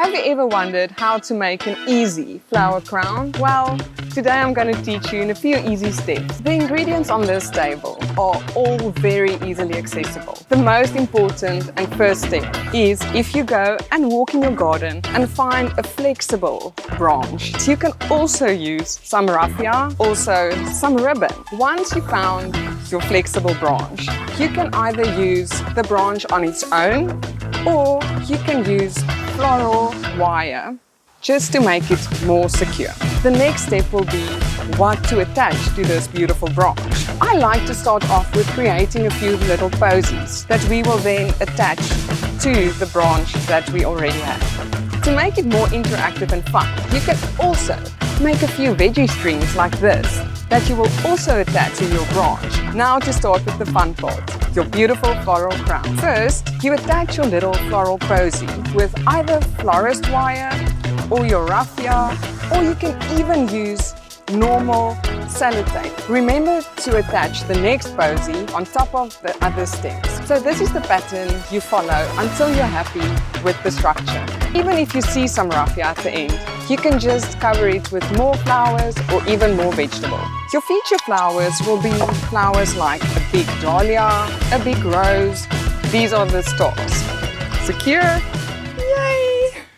Have you ever wondered how to make an easy flower crown? Well, today I'm going to teach you in a few easy steps. The ingredients on this table are all very easily accessible. The most important and first step is if you go and walk in your garden and find a flexible branch. You can also use some raffia, also some ribbon. Once you found your flexible branch, you can either use the branch on its own or you can use floral wire just to make it more secure. The next step will be what to attach to this beautiful branch. I like to start off with creating a few little posies that we will then attach to the branch that we already have. To make it more interactive and fun, you can also make a few veggie strings like this that you will also attach to your branch. Now to start with the fun part, your beautiful floral crown. First, you attach your little floral posy with either florist wire or your raffia, or you can even use normal sellotape. Remember to attach the next posy on top of the other stems. So this is the pattern you follow until you're happy with the structure. Even if you see some raffia at the end, you can just cover it with more flowers or even more vegetable. Your feature flowers will be flowers like a big dahlia, a big rose. These are the stars. Secure